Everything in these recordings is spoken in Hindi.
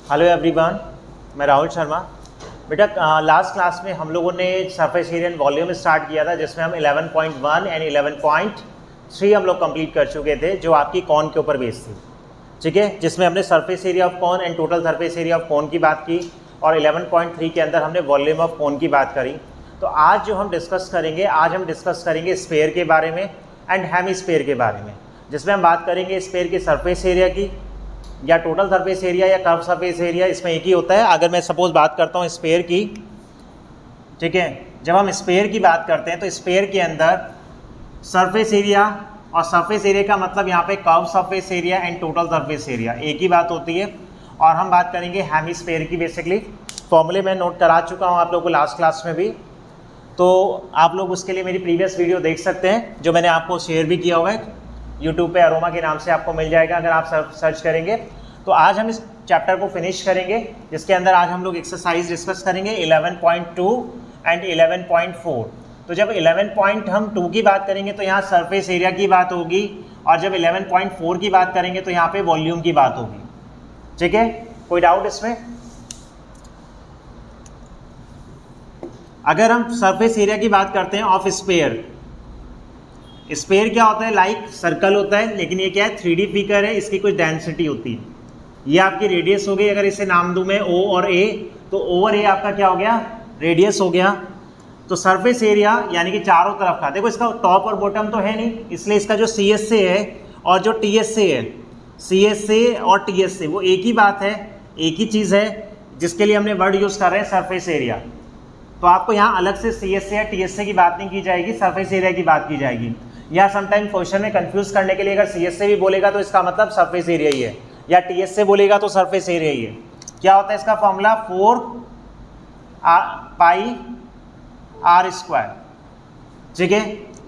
हेलो एवरीवन, मैं राहुल शर्मा। बेटा लास्ट क्लास में हम लोगों ने surface area and volume start किया था, जिसमें हम 11.1 एंड 11.3 हम लोग कंप्लीट कर चुके थे, जो आपकी कॉन के ऊपर बेस्ड थी। ठीक है, जिसमें हमने surface area of cone and total surface area of cone की बात की, और 11.3 के अंदर हमने वॉल्यूम ऑफ कॉन की बात करी। तो आज जो हम डिस्कस करेंगे स्फीयर के बारे में एंड हेमिस्फीयर के बारे में, जिसमें हम बात करेंगे स्फीयर के सरफेस एरिया की, या टोटल सरफेस एरिया या कर्व सरफेस एरिया, इसमें एक ही होता है। अगर मैं सपोज बात करता हूँ स्फीयर की, ठीक है, जब हम स्फीयर की बात करते हैं तो स्फीयर के अंदर सरफेस एरिया और सरफेस एरिया का मतलब यहाँ पे curve surface area and total surface area एक ही बात होती है। और हम बात करेंगे हेमिस्फीयर की। बेसिकली फॉर्मूले मैं नोट करा चुका हूँ आप लोगों को लास्ट क्लास में भी, तो आप लोग उसके लिए मेरी प्रीवियस वीडियो देख सकते हैं, जो मैंने आपको शेयर भी किया हुआ है यूट्यूब पे, अरोमा के नाम से आपको मिल जाएगा अगर आप सर्च करेंगे। तो आज हम इस चैप्टर को फिनिश करेंगे, जिसके अंदर आज हम लोग एक्सरसाइज डिस्कस करेंगे 11.2 एंड 11.4। तो जब 11.2 की बात करेंगे तो यहाँ सरफेस एरिया की बात होगी, और जब 11.4 की बात करेंगे तो यहाँ पे वॉल्यूम की बात होगी। ठीक है, कोई डाउट इसमें? अगर हम सरफेस एरिया की बात करते हैं ऑफ स्फीयर, स्फीयर क्या होता है? लाइक सर्कल होता है, लेकिन ये क्या है? 3D फिगर है, इसकी कुछ डेंसिटी होती है। ये आपकी रेडियस हो गई, अगर इसे नाम दूं मैं O और A, तो O और A आपका क्या हो गया? रेडियस हो गया। तो सरफेस एरिया यानी कि चारों तरफ का, देखो इसका टॉप और बॉटम तो है नहीं, इसलिए इसका जो CSA है और जो TSA है, CSA और TSA वो एक ही बात है, एक ही चीज़ है, जिसके लिए हमने वर्ड यूज़ कर रहे हैं सरफेस एरिया। तो आपको यहाँ अलग से CSA या TSA की बात नहीं की जाएगी, सरफेस एरिया की बात की जाएगी। या समटाइम क्वेश्चन में कंफ्यूज करने के लिए अगर CSA भी बोलेगा तो इसका मतलब सरफेस एरिया ही है, या TSA बोलेगा तो सरफेस एरिया ही है। क्या होता है इसका फॉर्मूला? 4 pi are square. ठीक है,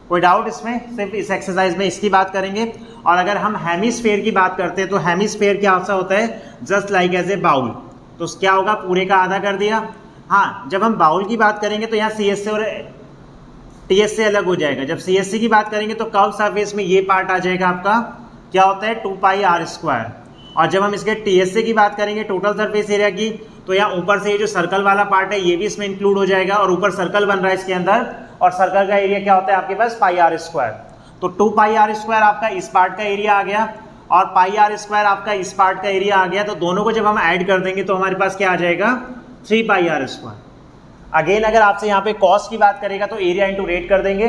कोई डाउट इसमें? सिर्फ इस एक्सरसाइज में इसकी बात करेंगे। और अगर हम हेमिस्फीयर की बात करते हैं तो हेमिस्फीयर क्या होता है? Just like as a bowl. तो क्या होगा? पूरे का आधा कर दिया। हाँ, जब हम बाउल की बात करेंगे तो यहाँ CSA और TSA अलग हो जाएगा। जब CSA की बात करेंगे तो कर्व सरफेस में ये पार्ट आ जाएगा आपका, क्या होता है? 2 पाई आर स्क्वायर। और जब हम इसके TSA की बात करेंगे टोटल सरफेस एरिया की, तो यहाँ ऊपर से ये जो सर्कल वाला पार्ट है ये भी इसमें इंक्लूड हो जाएगा, और ऊपर सर्कल बन रहा है इसके अंदर, और सर्कल का एरिया क्या होता है आपके पास? पाई आर स्क्वायर। तो 2 पाई आर स्क्वायर आपका इस पार्ट का एरिया आ गया, और पाई आर स्क्वायर आपका इस पार्ट का एरिया आ गया। तो दोनों को जब हम ऐड कर देंगे तो हमारे पास क्या आ जाएगा? 3 पाई आर स्क्वायर। अगेन अगर आपसे यहाँ पे कॉस की बात करेगा तो एरिया इंटू रेट कर देंगे,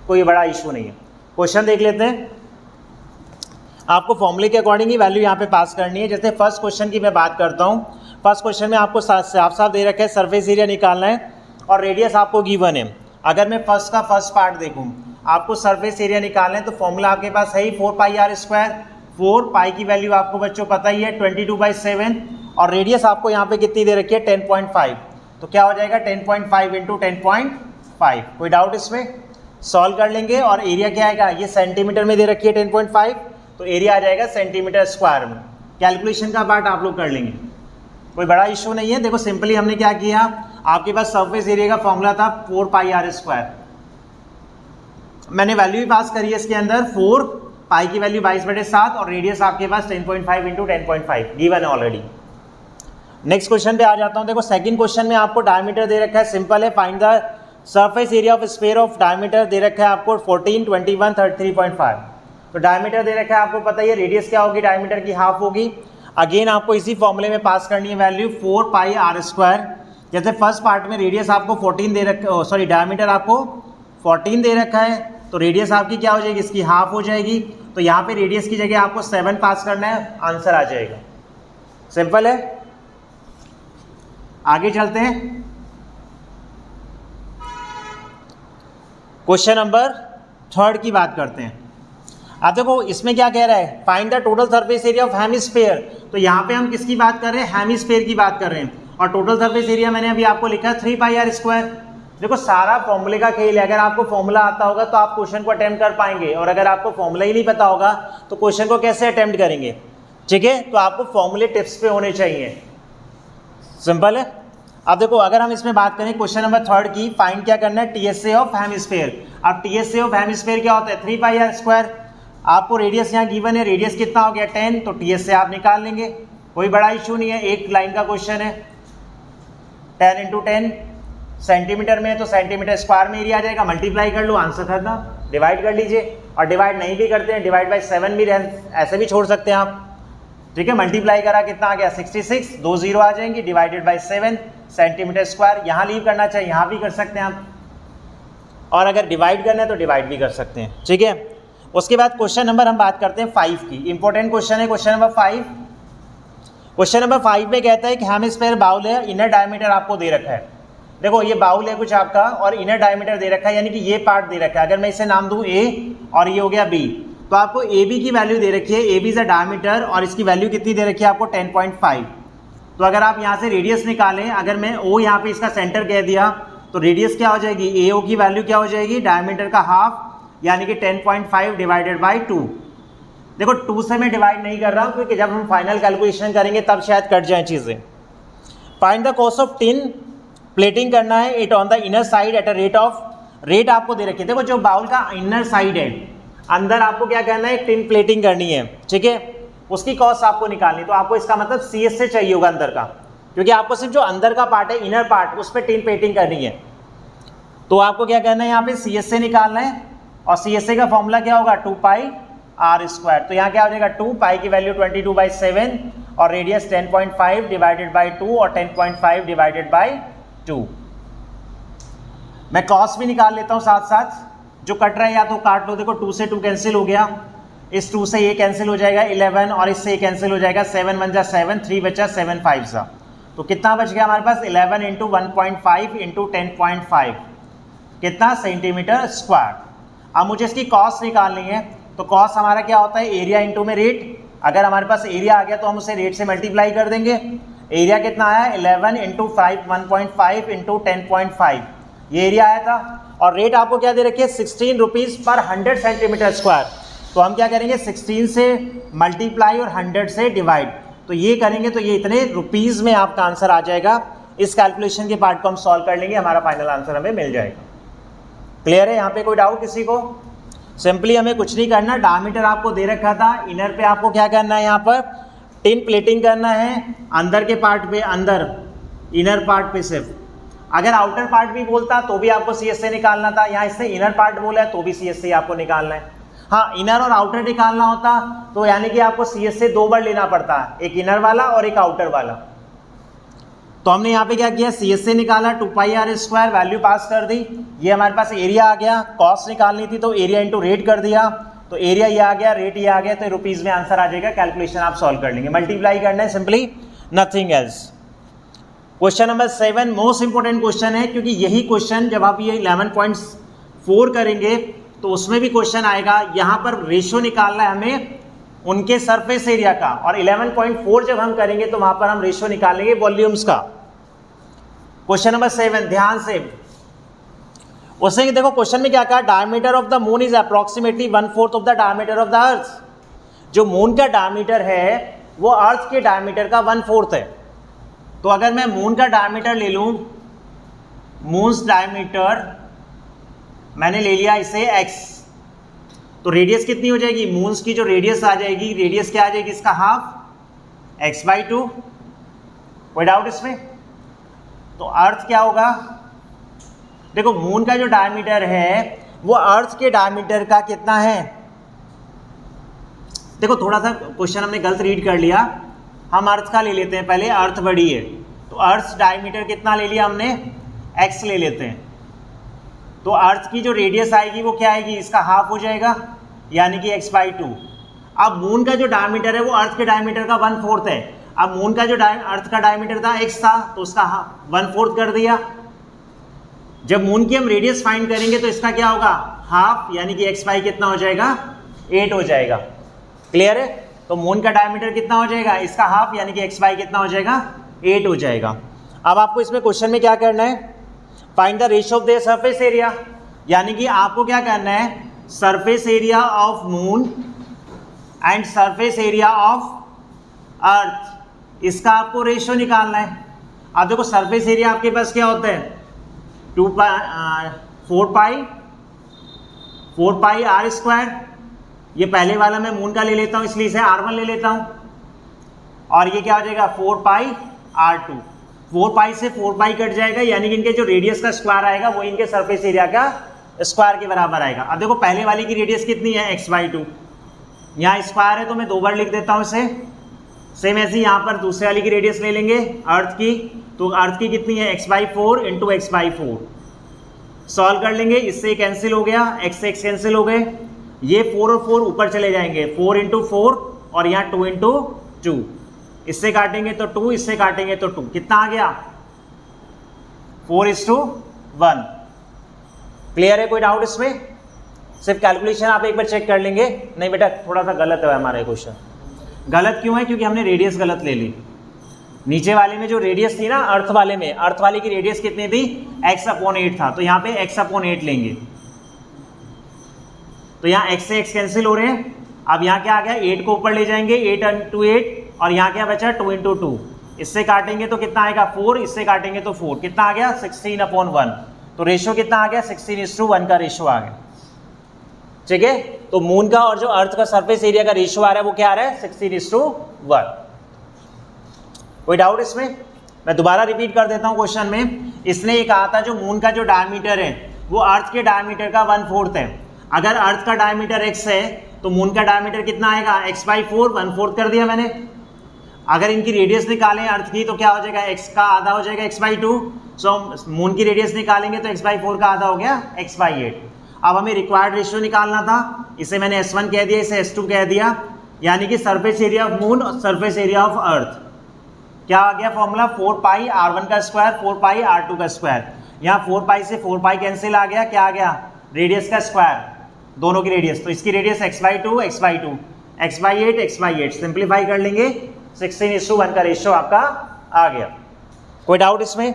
कोई बड़ा इशू नहीं है। क्वेश्चन देख लेते हैं। आपको फॉर्मूले के अकॉर्डिंग ही वैल्यू यहाँ पे पास करनी है। जैसे फर्स्ट क्वेश्चन की मैं बात करता हूँ, फर्स्ट क्वेश्चन में आपको साफ साफ दे रखा है सरफेस एरिया निकालना है, और रेडियस आपको गिवन है। अगर मैं फर्स्ट का फर्स्ट पार्ट देखूँ, आपको सरफेस एरिया निकालना है, तो फॉर्मूला आपके पास है ही 4 पाई आर स्क्वायर। 4 पाई की वैल्यू आपको बच्चों पता ही है 22/7, और रेडियस आपको यहाँ पे कितनी दे रखी है? 10.5। तो क्या हो जाएगा? 10.5 इंटू 10.5। कोई डाउट इसमें? सॉल्व कर लेंगे। और एरिया क्या आएगा? ये सेंटीमीटर में दे रखी है 10.5, तो एरिया आ जाएगा सेंटीमीटर स्क्वायर में। कैलकुलेशन का पार्ट आप लोग कर लेंगे, कोई बड़ा इशू नहीं है। देखो सिंपली हमने क्या किया, आपके पास सरफेस एरिया का फॉर्मूला था 4 पाई आर स्क्वायर, मैंने वैल्यू भी पास करी है इसके अंदर। 4 पाई की वैल्यू 22/7, और रेडियस आपके पास 10.5 इंटू 10.5 गिवन है ऑलरेडी। नेक्स्ट क्वेश्चन पे आ जाता हूँ। देखो सेकंड क्वेश्चन में आपको डायमीटर दे रखा है, सिंपल है, find the surface area of sphere of diameter दे रखा है आपको 14, 21, 33.5। तो डायमीटर दे रखा है, आपको पता ही है रेडियस क्या होगी? डायमीटर की हाफ होगी। अगेन आपको इसी फॉर्मूले में पास करनी है वैल्यू 4 पाई आर स्क्वायर। जैसे फर्स्ट पार्ट में रेडियस आपको 14 दे रखा, सॉरी डायमीटर आपको 14 दे रखा है, तो रेडियस आपकी क्या हो जाएगी? इसकी हाफ हो जाएगी। तो यहाँ पे रेडियस की जगह आपको 7 पास करना है, आंसर आ जाएगा। सिंपल है, आगे चलते हैं। क्वेश्चन नंबर 3 की बात करते हैं। अब देखो इसमें क्या कह रहा है? Find the total surface area of hemisphere. तो यहाँ पे हम किसकी बात कर रहे हैं? हेमिस्फीयर की बात कर रहे हैं। और टोटल सरफेस एरिया मैंने अभी आपको लिखा है 3 पाई आर स्क्वायर। देखो सारा फॉर्मूले का खेल है, अगर आपको फॉर्मूला आता होगा तो आप क्वेश्चन को अटेम्प्ट कर पाएंगे, और अगर आपको फॉर्मूला ही नहीं पता होगा तो क्वेश्चन को कैसे अटेम्प्ट करेंगे? ठीक है, तो आपको फॉर्मूले टिप्स पे होने चाहिए। सिंपल है। अब देखो अगर हम इसमें बात करें क्वेश्चन नंबर 3 की, फाइंड क्या करना है? TSA of hemisphere. अब TSA ऑफ हेमिस्फीयर क्या होता है? 3 पाई आर स्क्वायर। आपको रेडियस यहाँ गिवन है, रेडियस कितना हो गया 10, तो TSA आप निकाल लेंगे। कोई बड़ा इशू नहीं है, एक लाइन का क्वेश्चन है। 10 इंटू 10 सेंटीमीटर में है तो सेंटीमीटर स्क्वायर में एरिया आ जाएगा, मल्टीप्लाई कर लो, आंसर खत्म। डिवाइड कर लीजिए, और डिवाइड नहीं भी करते हैं, डिवाइड बाई 7 भी ऐसे भी छोड़ सकते हैं आप, ठीक है। मल्टीप्लाई करा कितना आ गया 66, 2 0 आ जाएंगी, डिवाइडेड बाई 7 सेंटीमीटर स्क्वायर। यहाँ लीव करना चाहिए, यहाँ भी कर सकते हैं आप, और अगर डिवाइड करना है तो डिवाइड भी कर सकते हैं, ठीक है। उसके बाद क्वेश्चन नंबर हम बात करते हैं 5 की, इंपॉर्टेंट क्वेश्चन है क्वेश्चन नंबर 5। क्वेश्चन नंबर 5 में कहता है कि हेमिस्फीयर बाउल है, इनर डायमीटर आपको दे रखा है। देखो ये बाउल है कुछ आपका, और इनर डायमीटर दे रखा है, यानी कि ये पार्ट दे रखा है। अगर मैं इसे नाम दूं A और ये हो गया B, तो आपको AB की वैल्यू दे रखी है, AB इज अ डायमीटर, और इसकी वैल्यू कितनी दे रखी है आपको 10.5। तो अगर आप यहाँ से रेडियस निकालें, अगर मैं O यहाँ पे इसका सेंटर कह दिया तो रेडियस क्या हो जाएगी, AO की वैल्यू क्या हो जाएगी, डायमीटर का हाफ, यानी कि 10.5 डिवाइडेड बाई 2। देखो 2 से मैं डिवाइड नहीं कर रहा हूँ, क्योंकि जब हम फाइनल कैलकुलेशन करेंगे तब शायद कट जाए चीज़ें। Find the cost of tin, plating करना है it on the inner side at a rate आपको दे रखी है। देखो जो बाउल का इनर साइड है, अंदर आपको क्या करना है, टिन प्लेटिंग करनी है, ठीक है। उसकी कॉस्ट आपको निकालनी, तो आपको इसका मतलब CS से चाहिए होगा अंदर का, क्योंकि आपको सिर्फ जो अंदर का पार्ट है, इनर पार्ट, उस पर टिन प्लेटिंग करनी है। तो आपको क्या करना है, यहाँ पे CS से निकालना है, और CSA का फॉर्मूला क्या होगा 2 पाई r²। तो यहाँ क्या हो जाएगा 2 पाई की वैल्यू 22/7 और रेडियस 10.5 डिवाइडेड बाई 2 और 10.5 डिवाइडेड बाई 2। मैं कॉस्ट भी निकाल लेता हूँ साथ साथ, जो कट रहा है या तो काट लो। देखो 2 से 2 कैंसिल हो गया, इस 2 से ये कैंसिल हो जाएगा 11, और इससे ये कैंसिल हो जाएगा 7 1 जा 7, 3 बचा 7 5 जा। तो कितना बच गया हमारे पास 11 इंटू 1.5 इंटू 10.5, कितना सेंटीमीटर स्क्वायर। अब मुझे इसकी कॉस्ट निकालनी है, तो कॉस्ट हमारा क्या होता है, एरिया इंटू में रेट। अगर हमारे पास एरिया आ गया तो हम उसे रेट से मल्टीप्लाई कर देंगे। एरिया कितना आया 11 इंटू 1.5 इंटू 10.5, ये एरिया आया था। और रेट आपको क्या दे रखी है 16 रुपीज़ पर 100 सेंटीमीटर स्क्वायर। तो हम क्या करेंगे 16 से मल्टीप्लाई और 100 से डिवाइड, तो ये करेंगे तो ये इतने रुपीज़ में आपका आंसर आ जाएगा। इस कैलकुलेशन के पार्ट को हम सॉल्व कर लेंगे, हमारा फाइनल आंसर हमें मिल जाएगा। क्लियर है, यहाँ पे कोई डाउट किसी को? सिंपली हमें कुछ नहीं करना, डायमीटर आपको दे रखा था, इनर पे आपको क्या करना है, यहाँ पर टिन प्लेटिंग करना है, अंदर के पार्ट पे, अंदर इनर पार्ट पे सिर्फ। अगर आउटर पार्ट भी बोलता तो भी आपको CS से निकालना था, यहाँ इससे इनर पार्ट बोला है तो भी CS से आपको निकालना है। हाँ, इनर और आउटर निकालना होता तो यानी कि आपको CS से 2 बार लेना पड़ता है, एक इनर वाला और एक आउटर वाला। तो हमने यहाँ पे क्या किया, CS से निकाला 2 पाई r², वैल्यू पास कर दी, ये हमारे पास एरिया आ गया। कॉस्ट निकालनी थी तो एरिया इंटू रेट कर दिया, तो एरिया ये आ गया, रेट ये आ गया, तो रुपीज़ में आंसर आ जाएगा। कैलकुलेशन आप सॉल्व कर लेंगे, मल्टीप्लाई करना है simply, nothing else. Question number 7 most important question है, क्योंकि यही क्वेश्चन जब आप ये 11.4 करेंगे तो उसमें भी क्वेश्चन आएगा। यहाँ पर रेशियो निकालना है हमें उनके सरफेस एरिया का, और 11.4 जब हम करेंगे तो वहाँ पर हम रेशियो निकालेंगे वॉल्यूम्स का। क्वेश्चन नंबर 7 ध्यान से, उसने देखो क्वेश्चन में क्या कहा, diameter of the moon is approximately 1/4 of the diameter of the अर्थ। जो मून का डायमीटर है वो अर्थ के डायमीटर का 1/4 है। तो अगर मैं मून का डायमीटर ले लूं, मून्स डायमीटर मैंने ले लिया इसे x, तो रेडियस कितनी हो जाएगी, मून्स की जो रेडियस आ जाएगी, रेडियस क्या आ जाएगी इसका हाफ x/2। कोई डाउट इसमें? तो अर्थ क्या होगा, देखो मून का जो डायमीटर है वो अर्थ के डायमीटर का कितना है। देखो थोड़ा सा क्वेश्चन हमने गलत रीड कर लिया, हम अर्थ का ले लेते हैं पहले, अर्थ बड़ी है तो अर्थ डायमीटर कितना ले लिया हमने, x ले लेते हैं। तो अर्थ की जो रेडियस आएगी वो क्या आएगी, इसका हाफ हो जाएगा, यानी कि x/2। अब मून का जो डायमीटर है वो अर्थ के डायमीटर का 1/4 है। अब मून का जो अर्थ का डायमीटर था x था, तो उसका 1/4 कर दिया। जब मून की हम रेडियस फाइंड करेंगे तो इसका क्या होगा, हाफ, यानी कि x/, कितना हो जाएगा 8 हो जाएगा। क्लियर है? तो मून का डायमीटर कितना हो जाएगा, इसका हाफ, यानी कि x/, कितना हो जाएगा 8 हो जाएगा। अब आपको इसमें क्वेश्चन में क्या करना है, find the ratio of the surface area, यानी कि आपको क्या करना है, surface area of moon and surface area of earth, इसका आपको रेशियो निकालना है। अब देखो सरफेस एरिया आपके पास क्या होता है 4 पाई r²। ये पहले वाला मैं मून का ले लेता हूँ, इसलिए इसे r1 ले लेता हूँ। और ये क्या हो जाएगा 4 पाई r2। 4 पाई से 4 पाई कट जाएगा, यानी कि इनके जो रेडियस का स्क्वायर आएगा वो इनके सरफेस एरिया का स्क्वायर के बराबर आएगा। अब देखो पहले वाली की रेडियस कितनी है x/2, यहाँ स्क्वायर है तो मैं 2 बार लिख देता हूँ इसे। सेम ऐसे यहाँ पर दूसरे वाली की रेडियस ले लेंगे अर्थ की, तो अर्थ की कितनी है x/4 इंटू x/4। सॉल्व कर लेंगे, इससे कैंसिल हो गया, x से x कैंसिल हो गए, ये 4 और 4 ऊपर चले जाएंगे, 4 इंटू 4 और यहाँ 2 इंटू 2, इससे काटेंगे तो 2, इससे काटेंगे तो 2, कितना आ गया 4:1। क्लियर है, कोई डाउट इसमें? सिर्फ कैलकुलेशन आप एक बार चेक कर लेंगे। नहीं बेटा थोड़ा सा गलत है हमारा क्वेश्चन। गलत क्यों है? क्योंकि हमने रेडियस गलत ले ली। नीचे वाले में जो रेडियस थी ना अर्थ वाले में, अर्थ वाले की रेडियस कितनी थी x/8 था, तो यहाँ पे x/8 लेंगे, तो यहाँ x से x कैंसिल हो रहे हैं। अब यहाँ क्या आ गया 8 को ऊपर ले जाएंगे, 8 इंटू 8 और यहाँ क्या बचा 2 इंटू 2, इससे काटेंगे तो कितना आएगा 4, इससे काटेंगे तो 4, कितना आ गया 16/1। तो रेशियो कितना आ गया 16:1 का रेशियो आ गया। ठीक है, तो मून का और जो अर्थ का सरफेस एरिया का रेशियो आ रहा है वो क्या आ रहा है 16:1। कोई डाउट इसमें? मैं दोबारा रिपीट कर देता हूं क्वेश्चन में। इसने ये कहा था जो मून का जो डायमीटर है वो अर्थ के डायमीटर का 1/4 है। अगर अर्थ का डायमीटर x है तो मून का डायमीटर कितना आएगा x/4, 1/4 कर दिया मैंने। अगर इनकी रेडियस निकालें अर्थ की तो क्या हो जाएगा x का आधा हो जाएगा x/2। सो मून की रेडियस निकालेंगे तो x/4 का आधा हो गया x/8। अब हमें रिक्वायर्ड रेशियो निकालना था, इसे मैंने S1 कह दिया, इसे S2 कह दिया, यानी कि सरफेस एरिया ऑफ मून और सरफेस एरिया ऑफ अर्थ। क्या आ गया फॉर्मूला 4 पाई r1 का स्क्वायर 4 पाई r2 का स्क्वायर। यहाँ 4 पाई से 4 पाई कैंसिल आ गया, क्या आ गया रेडियस का स्क्वायर, दोनों की रेडियस, तो इसकी radius x/2 x/2 x/8 x/8 simplify कर लेंगे, 16:1 का रेशियो आपका आ गया। कोई डाउट इसमें?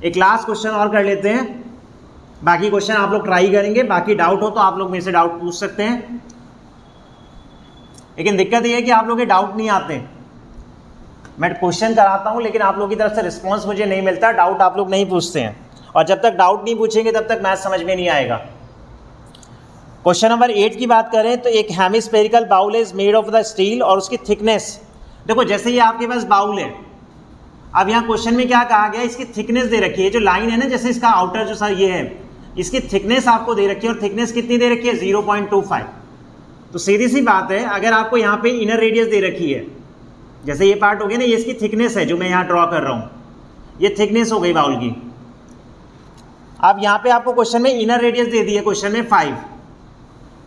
एक लास्ट क्वेश्चन और कर लेते हैं, बाकी क्वेश्चन आप लोग ट्राई करेंगे, बाकी डाउट हो तो आप लोग मेरे से डाउट पूछ सकते हैं। लेकिन दिक्कत ये है कि आप लोग के डाउट नहीं आते, मैं क्वेश्चन कराता हूं लेकिन आप लोगों की तरफ से रिस्पांस मुझे नहीं मिलता, डाउट आप लोग नहीं पूछते हैं, और जब तक डाउट नहीं पूछेंगे तब तक मैथ समझ में नहीं आएगा। क्वेश्चन नंबर 8 की बात करें तो एक hemispherical bowl is made of the steel और उसकी थिकनेस, देखो जैसे ये आपके पास बाउल है, अब यहाँ क्वेश्चन में क्या कहा गया इसकी थिकनेस दे रखी है, जो लाइन है ना जैसे इसका आउटर जो सर ये है, इसकी थिकनेस आपको दे रखी है, और थिकनेस कितनी दे रखी है 0.25। तो सीधी सी बात है, अगर आपको यहाँ पे इनर रेडियस दे रखी है, जैसे ये पार्ट हो गया ना, ये इसकी थिकनेस है जो मैं यहाँ ड्रॉ कर रहा हूँ, ये थिकनेस हो गई बाउल की। अब यहाँ पे आपको क्वेश्चन में इनर रेडियस दे दी है, क्वेश्चन में 5।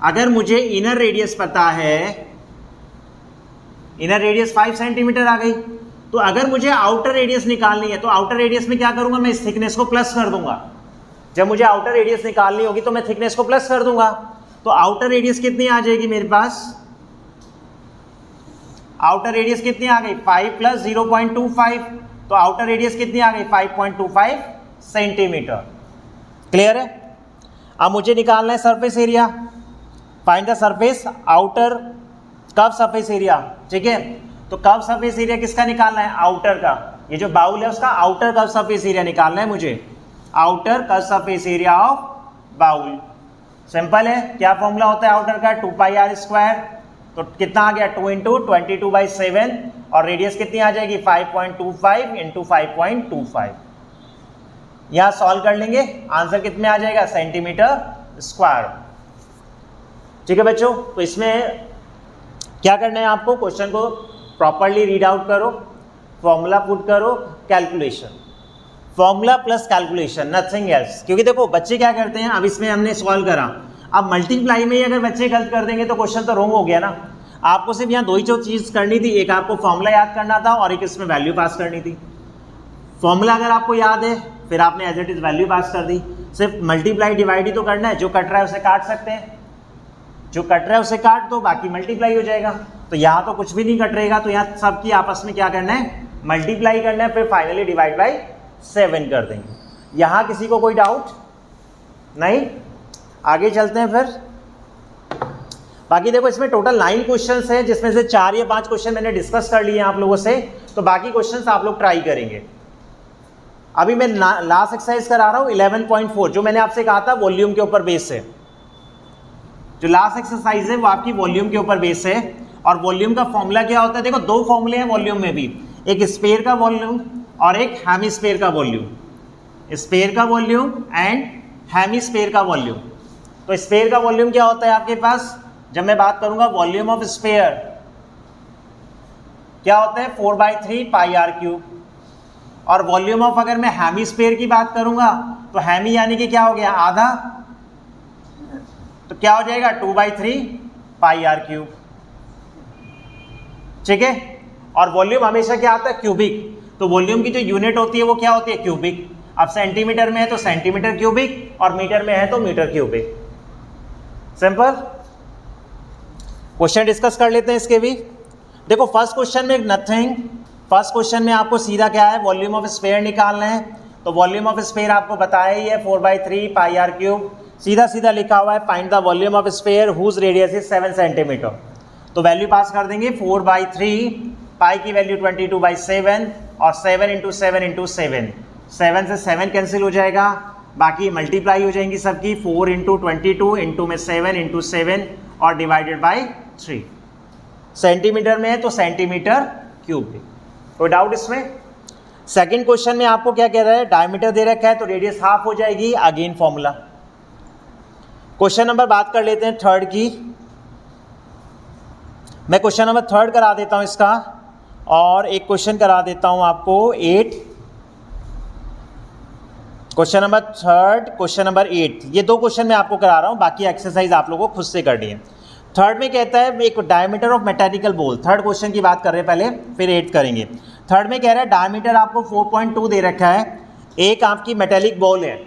अगर मुझे इनर रेडियस पता है, इनर रेडियस 5 सेंटीमीटर आ गई, तो अगर मुझे आउटर रेडियस निकालनी है तो आउटर रेडियस में क्या करूंगा, मैं इस थिकनेस को प्लस कर दूंगा। जब मुझे आउटर रेडियस निकालनी होगी तो मैं थिकनेस को प्लस कर दूंगा, तो आउटर रेडियस कितनी आ जाएगी मेरे पास, आउटर रेडियस कितनी आ गई 5 प्लस 0.25, तो आउटर रेडियस कितनी आ गई 5.25 सेंटीमीटर। क्लियर है? अब मुझे निकालना है surface area, find the surface outer curve surface area. ठीक है, तो कर्व सरफेस एरिया किसका निकालना है, आउटर का, ये जो बाउल है उसका आउटर कर्व सरफेस एरिया निकालना है मुझे, outer curve surface area of bowl. Simple है, क्या फॉर्मूला होता है आउटर का 2 पाई r स्क्वायर, तो कितना आ गया 2 इंटू 22/7, और रेडियस कितनी आ जाएगी 5.25 इंटू 5.25। यहाँ सॉल्व कर लेंगे, आंसर कितने आ जाएगा सेंटीमीटर स्क्वायर। ठीक है बच्चों, तो इसमें क्या करना है आपको, क्वेश्चन को प्रॉपरली रीड आउट करो, फॉर्मूला पुट करो, calculation, formula plus calculation, nothing else. क्योंकि देखो बच्चे क्या करते हैं, अब इसमें हमने सॉल्व करा, अब मल्टीप्लाई में ही अगर बच्चे गलत कर देंगे तो क्वेश्चन तो रॉन्ग हो गया ना। आपको सिर्फ यहाँ 2 ही चीज़ करनी थी, एक आपको फॉर्मूला याद करना था और एक इसमें वैल्यू पास करनी थी। फॉर्मूला अगर आपको याद है फिर आपने as it is value pass कर दी, सिर्फ मल्टीप्लाई डिवाइड ही तो करना है, जो कट रहा है उसे काट सकते हैं, जो कट रहा है उसे काट दो, बाकी मल्टीप्लाई हो जाएगा। तो यहाँ तो कुछ भी नहीं कट रहेगा, तो यहाँ सबकी आपस में क्या करना है, मल्टीप्लाई करना है, फिर फाइनली डिवाइड बाई 7 कर देंगे। यहाँ किसी को कोई डाउट नहीं? आगे चलते हैं फिर। बाकी देखो इसमें टोटल 9 क्वेश्चंस हैं, जिसमें से 4 या 5 क्वेश्चन मैंने डिस्कस कर लिए आप लोगों से, तो बाकी क्वेश्चंस आप लोग ट्राई करेंगे। अभी मैं लास्ट एक्सरसाइज करा रहा हूँ 11.4, जो मैंने आपसे कहा था वॉल्यूम के ऊपर बेस है। जो लास्ट एक्सरसाइज है वो आपकी वॉल्यूम के ऊपर बेस है, और वॉल्यूम का फॉर्मूला क्या होता है? देखो दो फॉर्मूले हैं वॉल्यूम में भी, एक स्फीयर का वॉल्यूम और एक हेमिस्फीयर का वॉल्यूम। स्फीयर का वॉल्यूम एंड हेमिस्फीयर का वॉल्यूम। तो स्फीयर का वॉल्यूम क्या होता है आपके पास? जब मैं बात करूंगा वॉल्यूम ऑफ स्फीयर क्या होता है? 4/3 पाई आर क्यूब। और वॉल्यूम ऑफ अगर मैं हेमिस्फीयर की बात करूंगा तो हेमी यानी कि क्या हो गया? आधा, तो क्या हो जाएगा? 2/3 पाई आर क्यूब। ठीक है। और वॉल्यूम हमेशा क्या आता है? क्यूबिक। तो वॉल्यूम की जो यूनिट होती है वो क्या होती है? क्यूबिक। अब सेंटीमीटर में है तो सेंटीमीटर क्यूबिक और मीटर में है तो metre cubic. Simple. Question discuss कर लेते हैं इसके भी। देखो फर्स्ट क्वेश्चन में नथिंग, फर्स्ट क्वेश्चन में आपको सीधा क्या है? वॉल्यूम ऑफ स्फीयर निकालना है। तो वॉल्यूम ऑफ स्फीयर आपको बताया ही है 4/3 पाई आर क्यूब। सीधा सीधा लिखा हुआ है find the volume of sphere whose radius is 7 centimetre. तो वैल्यू पास कर देंगे 4/3, पाई की वैल्यू 22/7 और 7 × 7 × 7, 7 से 7 कैंसिल हो जाएगा, बाकी मल्टीप्लाई हो जाएंगी सबकी। 4 × 22 इंटू में 7 × 7 और डिवाइडेड बाय 3। सेंटीमीटर में है तो सेंटीमीटर क्यूब। कोई डाउट इसमें? सेकंड क्वेश्चन में आपको क्या कह रहा है? डायमीटर दे रखा है तो रेडियस हाफ हो जाएगी, अगेन फॉर्मूला। क्वेश्चन नंबर बात कर लेते हैं थर्ड की। मैं क्वेश्चन नंबर थर्ड करा देता हूं इसका, और एक क्वेश्चन करा देता हूं आपको 8। Question number third, question number 8, ये दो क्वेश्चन मैं आपको करा रहा हूं, बाकी एक्सरसाइज आप लोगों को खुद से करनी है। थर्ड में कहता है एक diameter of mechanical ball. Third question की बात कर रहे हैं पहले, फिर 8 करेंगे। थर्ड में कह रहा है डायमीटर आपको 4.2 दे रखा है, एक आपकी मेटेलिक बॉल है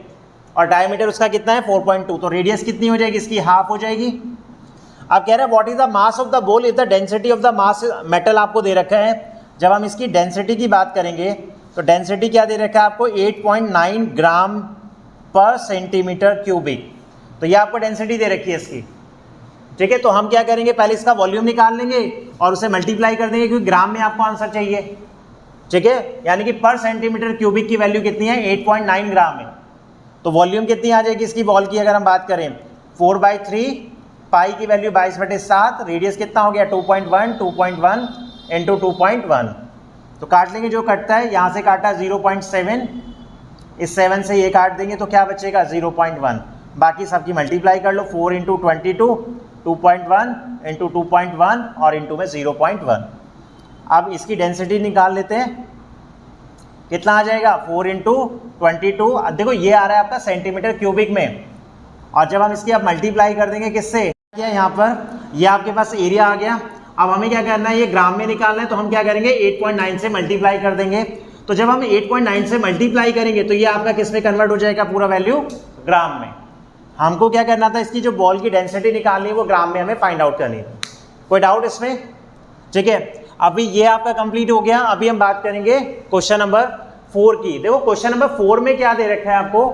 और डायमीटर उसका कितना है? 4.2। तो रेडियस कितनी हो जाएगी इसकी? हाफ हो जाएगी। अब कह रहा है what is the mass of the ball is the density of the mass. Metal आपको दे रखा है। जब हम इसकी डेंसिटी की बात करेंगे तो डेंसिटी क्या दे रखा है आपको? 8.9 ग्राम पर सेंटीमीटर क्यूबिक। तो ये आपको डेंसिटी दे रखी है इसकी। ठीक है। तो हम क्या करेंगे? पहले इसका वॉल्यूम निकाल लेंगे और उसे मल्टीप्लाई कर देंगे, क्योंकि ग्राम में आपको आंसर चाहिए। ठीक है। यानी कि पर सेंटीमीटर क्यूबिक की वैल्यू कितनी है? 8.9 ग्राम है। तो वॉल्यूम कितनी आ जाएगी इसकी बॉल की? अगर हम बात करें 4/3, पाई की वैल्यू 22/7, रेडियस कितना हो गया? 2.1 इंटू 2.1। तो काट लेंगे, जो कटता है यहाँ से काटा 0.7, इस 7 से ये काट देंगे तो क्या बचेगा? 0.1। बाकी सबकी मल्टीप्लाई कर लो, 4 × 22, 2.1 इंटू 2.1 और इंटू में 0.1। अब इसकी डेंसिटी निकाल लेते हैं, कितना आ जाएगा? 4 × 22। अब देखो ये आ रहा है आपका सेंटीमीटर क्यूबिक में, और जब हम इसकी अब मल्टीप्लाई कर देंगे किससे? क्या यहाँ पर ये आपके पास एरिया आ गया। अब हमें क्या करना है? ये ग्राम में निकालना है, तो हम क्या करेंगे? 8.9 से मल्टीप्लाई कर देंगे। तो जब हम 8.9 से मल्टीप्लाई करेंगे तो ये आपका किस में कन्वर्ट हो जाएगा? पूरा वैल्यू ग्राम में। हमको क्या करना था? इसकी जो बॉल की डेंसिटी निकालनी है वो ग्राम में हमें फाइंड आउट करनी है। कोई डाउट इसमें? ठीक है। अभी ये आपका कंप्लीट हो गया। अभी हम बात करेंगे क्वेश्चन नंबर 4 की। देखो क्वेश्चन नंबर 4 में क्या दे रखा है आपको?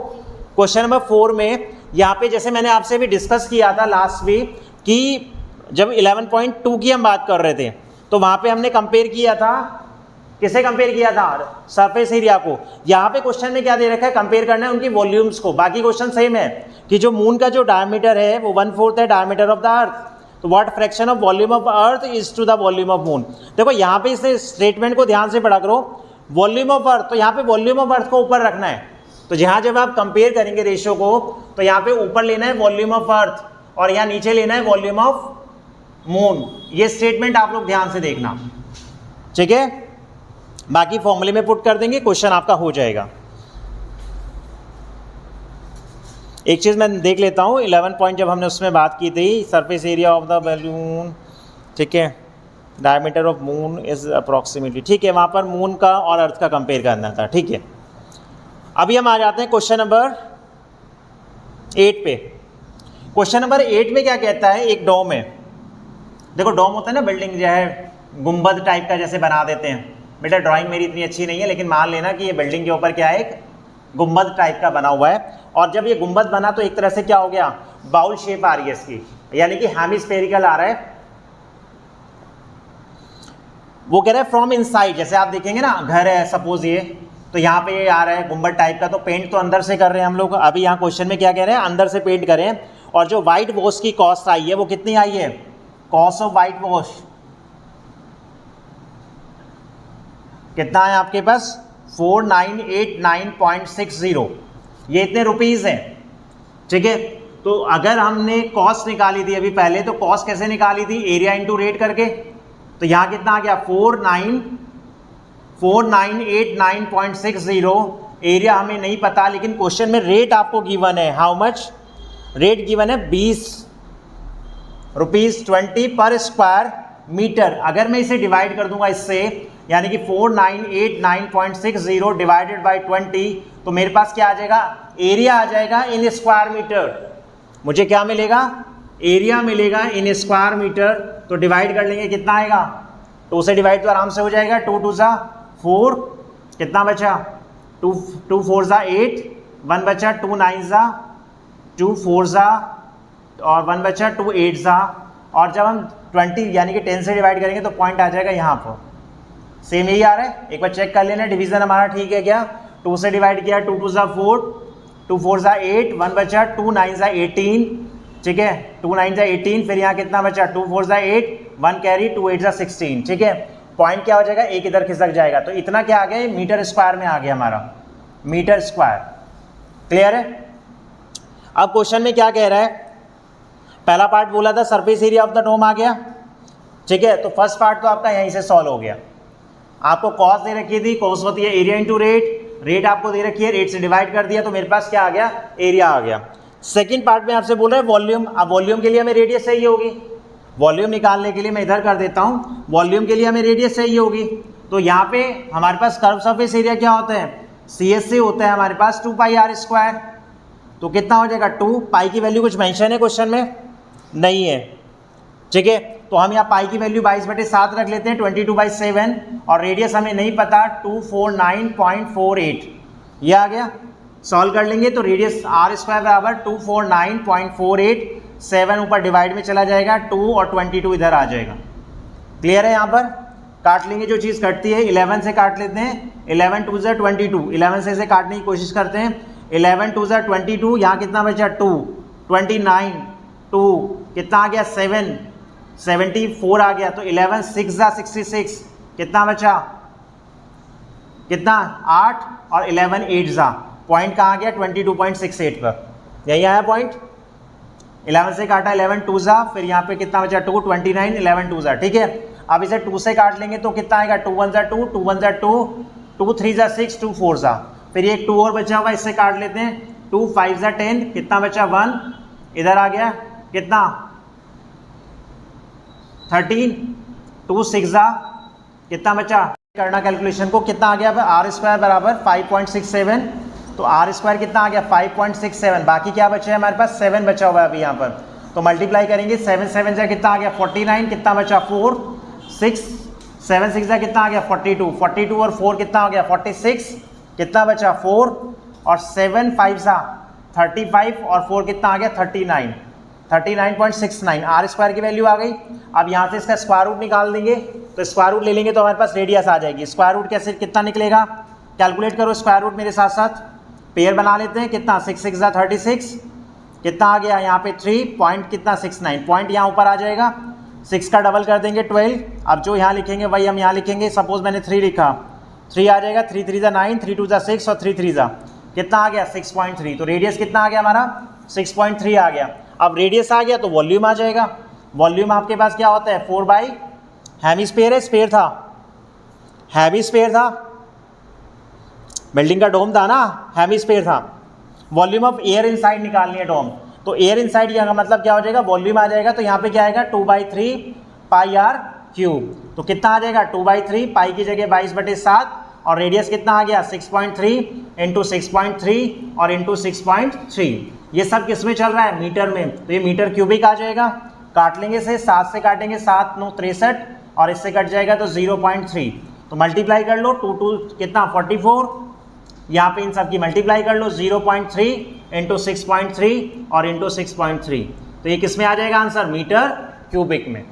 क्वेश्चन नंबर 4 में यहाँ पे जैसे मैंने आपसे भी डिस्कस किया था लास्ट वीक कि जब 11.2 की हम बात कर रहे थे तो वहाँ पे हमने कंपेयर किया था, किसे कंपेयर किया था? सरफेस एरिया को। यहाँ पे क्वेश्चन में क्या दे रखा है? कंपेयर करना है उनकी वॉल्यूम्स को। बाकी क्वेश्चन सेम है कि जो मून का जो डायमीटर है वो 1/4 है डायमीटर ऑफ द अर्थ। तो what fraction of volume of earth is to the volume of moon. देखो यहाँ पे इसने स्टेटमेंट को ध्यान से पढ़ा करो, वॉल्यूम ऑफ अर्थ, तो यहाँ पे वॉल्यूम ऑफ अर्थ को ऊपर रखना है। तो यहाँ जब आप कंपेयर करेंगे रेशियो को तो यहाँ पे ऊपर लेना है वॉल्यूम ऑफ अर्थ और यहाँ नीचे लेना है वॉल्यूम ऑफ मून। ये स्टेटमेंट आप लोग ध्यान से देखना। ठीक है। बाकी फॉर्मूले में पुट कर देंगे, क्वेश्चन आपका हो जाएगा। एक चीज मैं देख लेता हूँ 11 पॉइंट जब हमने उसमें बात की थी, surface area of the balloon. ठीक है। Diameter of moon is approximately. ठीक है। वहां पर मून का और अर्थ का कंपेयर करना था। ठीक है। अभी हम आ जाते हैं क्वेश्चन नंबर 8 पे। क्वेश्चन नंबर 8 में क्या कहता है? एक डोम है। देखो डोम होता है ना, बिल्डिंग जो है गुंबद टाइप का जैसे बना देते हैं। बेटा ड्राइंग मेरी इतनी अच्छी नहीं है, लेकिन मान लेना कि ये बिल्डिंग के ऊपर क्या है? एक गुंबद टाइप का बना हुआ है। और जब ये गुंबद बना तो एक तरह से क्या हो गया? बाउल शेप आ रही है इसकी, यानी कि हेमिस्फेरिकल आ रहा है। वो कह रहा है फ्रॉम इनसाइड, जैसे आप देखेंगे ना घर है सपोज ये, तो यहाँ पे ये आ रहा है गुंबद टाइप का, तो पेंट तो अंदर से कर रहे हैं हम लोग। अभी यहाँ क्वेश्चन में क्या कह रहे हैं? अंदर से पेंट करें। और जो व्हाइट वॉश की कॉस्ट आई है वो कितनी आई है? कॉस्ट ऑफ व्हाइट वॉश कितना है आपके पास 4989.60, ये इतने रुपीज़ हैं, ठीक है। तो अगर हमने कॉस्ट निकाली थी अभी पहले, तो कॉस्ट कैसे निकाली थी, एरिया इंटू रेट करके, तो यहाँ कितना आ गया 4989.60। एरिया हमें नहीं पता, लेकिन क्वेश्चन में रेट आपको गिवन है, हाउ मच, रेट गिवन है 20 रुपीज़ 20 पर स्क्वायर मीटर। अगर मैं इसे डिवाइड कर दूंगा इससे, यानी कि 4989.60 डिवाइडेड बाई 20, तो मेरे पास क्या आ जाएगा, एरिया आ जाएगा इन स्क्वायर मीटर। मुझे क्या मिलेगा, एरिया मिलेगा इन स्क्वायर मीटर। तो डिवाइड कर लेंगे, कितना आएगा, 2 से डिवाइड तो आराम से हो जाएगा, 2 2 ज़ा 4, कितना बचा 2 4 ज़ा 8, 1 बचा 2 9 ज़ा 2 4 ज़ा और 1 बचा 2 8 ज़ा। और जब हम 20 यानी कि 10 से डिवाइड करेंगे तो पॉइंट आ जाएगा यहाँ पर, सेम यही आ रहा है। एक बार चेक कर लेना डिवीजन हमारा ठीक है क्या, 2 से डिवाइड किया 2 2 ज़ा 4, 2 4 ज़ा 8, 1 बचा 2 9 ज़ा 18, ठीक है, 2 9 ज़ा 18, फिर यहाँ कितना बचा 2 4 ज़ा 8, 1 कैरी 2 8 ज़ा 16, ठीक है। पॉइंट क्या हो जाएगा, एक इधर खिसक जाएगा, तो इतना क्या आ गया, मीटर स्क्वायर में आ गया हमारा, मीटर स्क्वायर। क्लियर है। अब क्वेश्चन में क्या कह रहा है, पहला पार्ट बोला था surface area of the dome आ गया, ठीक है। तो फर्स्ट पार्ट तो आपका यहीं से सॉल्व हो गया। आपको कॉस्ट दे रखी थी, कॉस्ट होती है एरिया इंटू रेट, रेट आपको दे रखी है, रेट से डिवाइड कर दिया, तो मेरे पास क्या आ गया, एरिया आ गया। सेकंड पार्ट में आपसे बोल रहा है वॉल्यूम। अब वॉल्यूम के लिए हमें रेडियस चाहिए होगी, वॉल्यूम निकालने के लिए मैं इधर कर देता हूँ, वॉल्यूम के लिए हमें रेडियस चाहिए होगी। तो यहाँ पे हमारे पास कर्व सरफेस एरिया क्या होता है, CSC होता है हमारे पास 2 पाई r स्क्वायर। तो कितना हो जाएगा 2 पाई की वैल्यू कुछ मेंशन है क्वेश्चन में नहीं है, ठीक है। तो हम यहाँ पाई की वैल्यू 22/7 रख लेते हैं, 22/7, और रेडियस हमें नहीं पता 249.48, ये आ गया। सॉल्व कर लेंगे तो रेडियस r स्क्वायर बराबर 249.48, 7 ऊपर डिवाइड में चला जाएगा, 2 और 22 इधर आ जाएगा। क्लियर है। यहाँ पर काट लेंगे, जो चीज़ कटती है 11 से काट लेते हैं, 11 2 ज़ा 22, 11 से इसे काटने की कोशिश करते हैं, 11 2 ज़ा 22, यहाँ कितना बचा 2, 29, 2 कितना आ गया 7, 74 आ गया। तो 11 6 ज़ा 66, कितना बचा, कितना 8, और 11 8 ज़ा, पॉइंट कहाँ गया 22.68 पर, यही आया पॉइंट। 11 से काटा 11 2 ज़ा, फिर यहाँ पे कितना बचा 2, 29, 11 2 ज़ा, ठीक है। अब इसे 2 से काट लेंगे तो कितना आएगा 2 1 ज़ा 2, 2 1 ज़ा 2, 2 3 ज़ा 6, 2 4 ज़ा, फिर एक 2 और बचा हुआ, इससे काट लेते हैं, 2 5 ज़ा 10, कितना बचा 1, इधर आ गया कितना 13, 2 6 ज़ा, कितना बचा, करना कैलकुलेशन को, कितना आ गया r स्क्वायर बराबर 5.67। तो r स्क्वायर कितना आ गया 5.67, बाकी क्या बचा है हमारे पास 7 बचा हुआ है अभी यहाँ पर। तो मल्टीप्लाई करेंगे, 7 7 जा कितना आ गया 49, कितना बचा 4, 6 7 6 जा कितना आ गया 42, 42 और 4 कितना हो गया 46, कितना बचा 4, और 7 5 जा 35, और 4 कितना आ गया 39, 39.69, r स्क्वायर की वैल्यू आ गई। अब यहाँ से इसका स्क्वायर रूट निकाल देंगे, तो स्क्वायर रूट ले लेंगे तो हमारे पास रेडियस आ जाएगी। स्क्वायर रूट कैसे कितना निकलेगा, कैलकुलेट करो स्क्वायर रूट मेरे साथ साथ, पेयर बना लेते हैं, कितना 6 6 जा 36, कितना आ गया यहाँ पे 3 पॉइंट कितना 69, पॉइंट यहाँ ऊपर आ जाएगा, 6 का डबल कर देंगे 12। अब जो यहाँ लिखेंगे वही हम यहाँ लिखेंगे, सपोज मैंने 3 लिखा, 3 आ जाएगा, 3 3 जा 9, 3 2 जा 6, और 3 3 जा कितना आ गया 6.3। तो रेडियस कितना आ गया हमारा 6.3 आ गया। अब रेडियस आ गया तो वॉल्यूम आ जाएगा। वॉल्यूम आपके पास क्या होता है 4 बाई हेमिस्फीयर है, स्फीयर था, हेमिस्फीयर था, बिल्डिंग का डोम था ना, हेमिस्फीयर था। वॉल्यूम ऑफ एयर इनसाइड निकालनी है डोम, तो एयर इनसाइड यहाँ का मतलब क्या हो जाएगा वॉल्यूम आ जाएगा। तो यहाँ पे क्या आएगा 2/3 पाई r क्यूब। तो कितना आ जाएगा 2/3 पाई की जगह 22/7, और रेडियस कितना आ गया 6.3 इंटू 6.3 और इंटू 6.3। ये सब किस में चल रहा है मीटर में, तो ये मीटर क्यूबिक आ जाएगा। काट लेंगे से 7 से काटेंगे 7 9 63, और इससे कट जाएगा तो 0.3। तो मल्टीप्लाई कर लो 2 2 कितना 44, यहाँ पे इन सब की मल्टीप्लाई कर लो 0.3 इंटू 6.3 और इंटू 6.3। तो ये किस में आ जाएगा आंसर मीटर क्यूबिक में।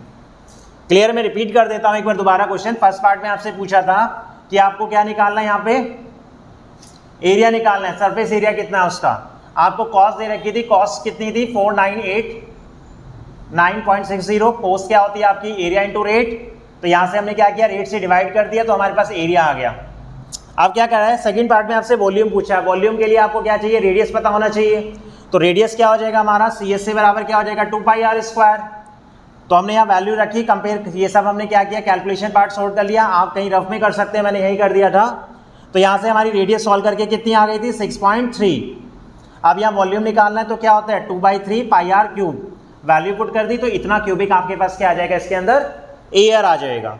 क्लियर, मैं रिपीट कर देता हूँ एक बार दोबारा क्वेश्चन। फर्स्ट पार्ट में आपसे पूछा था कि आपको क्या निकालना है, यहाँ पे एरिया निकालना है, सरफेस एरिया कितना है उसका। आपको कॉस्ट दे रखी थी, कॉस्ट कितनी थी 498.9.60। कॉस्ट क्या होती है आपकी एरिया इंटू रेट, तो यहाँ से हमने क्या किया, रेट से डिवाइड कर दिया तो हमारे पास एरिया आ गया। अब क्या कर रहा है, सेकंड पार्ट में आपसे वॉल्यूम पूछा है। वॉल्यूम के लिए आपको क्या चाहिए, रेडियस पता होना चाहिए। तो रेडियस क्या हो जाएगा हमारा, सी एस से बराबर क्या हो जाएगा 2πr²। तो हमने यहाँ वैल्यू रखी, कंपेयर, ये सब हमने क्या किया, कैलकुलेशन पार्ट सॉल्व कर लिया। आप कहीं रफ में कर सकते हैं, मैंने यही कर दिया था। तो यहाँ से हमारी रेडियस सॉल्व करके कितनी आ गई थी, 6.3। अब यहाँ वॉल्यूम निकालना है तो क्या होता है 2/3πr³। वैल्यू पुट कर दी तो इतना क्यूबिक आपके पास क्या आ जाएगा, इसके अंदर एयर आ जाएगा।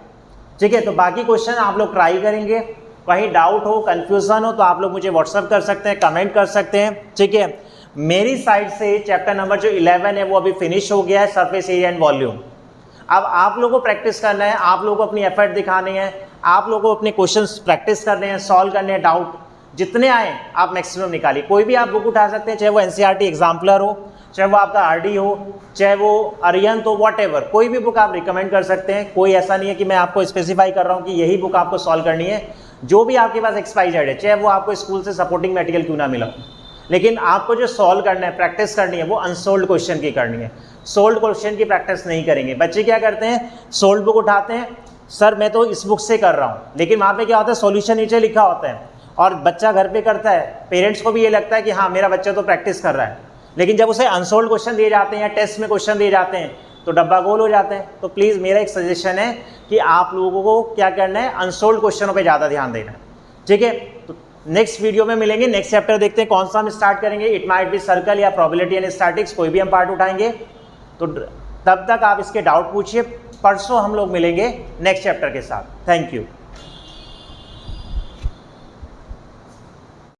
ठीक है, तो बाकी क्वेश्चन आप लोग ट्राई करेंगे। कहीं डाउट हो, कंफ्यूजन हो तो आप लोग मुझे व्हाट्सअप कर सकते हैं, कमेंट कर सकते हैं। ठीक है, मेरी साइड से चैप्टर नंबर जो 11 है वो अभी फिनिश हो गया है, सरफेस एरिया एंड वॉल्यूम। अब आप लोगों को प्रैक्टिस करना है, आप लोगों को अपनी एफर्ट दिखाने हैं, आप लोगों को अपने क्वेश्चंस प्रैक्टिस करने हैं, सॉल्व करने हैं। डाउट जितने आए आप मैक्सिमम निकालिए। कोई भी आप बुक उठा सकते हैं, चाहे वो एनसीईआरटी एग्जाम्पलर हो, चाहे वो आपका आरडी हो, चाहे वो अरिहंत हो, व्हाटएवर, कोई भी बुक आप रिकमेंड कर सकते हैं। कोई ऐसा नहीं है कि मैं आपको स्पेसिफाई कर रहा हूँ कि यही बुक आपको सॉल्व करनी है। जो भी आपके पास XYZ है, चाहे वो आपको स्कूल से सपोर्टिंग मटेरियल क्यों ना मिला, लेकिन आपको जो सॉल्व करना है, प्रैक्टिस करनी है, वो अनसोल्ड क्वेश्चन की करनी है। सोल्ड क्वेश्चन की प्रैक्टिस नहीं करेंगे। बच्चे क्या करते हैं, सोल्ड बुक उठाते हैं, सर मैं तो इस बुक से कर रहा हूँ, लेकिन वहाँ पे क्या होता है, सॉल्यूशन नीचे लिखा होता है और बच्चा घर पे करता है। पेरेंट्स को भी ये लगता है कि हाँ मेरा बच्चा तो प्रैक्टिस कर रहा है, लेकिन जब उसे अनसोल्ड क्वेश्चन दिए जाते हैं या टेस्ट में क्वेश्चन दिए जाते हैं तो डब्बा गोल हो जाते हैं। तो प्लीज़ मेरा एक सजेशन है कि आप लोगों को क्या करना है, अनसोल्ड क्वेश्चनों पे ज़्यादा ध्यान देना है। ठीक है, तो नेक्स्ट वीडियो में मिलेंगे, नेक्स्ट चैप्टर देखते हैं कौन सा हम स्टार्ट करेंगे। इट माइट बी सर्कल या प्रोबेबिलिटी एंड स्टैटिक्स, कोई भी हम पार्ट उठाएंगे। तो तब तक आप इसके डाउट पूछिए। परसों हम लोग मिलेंगे नेक्स्ट चैप्टर के साथ। Thank you.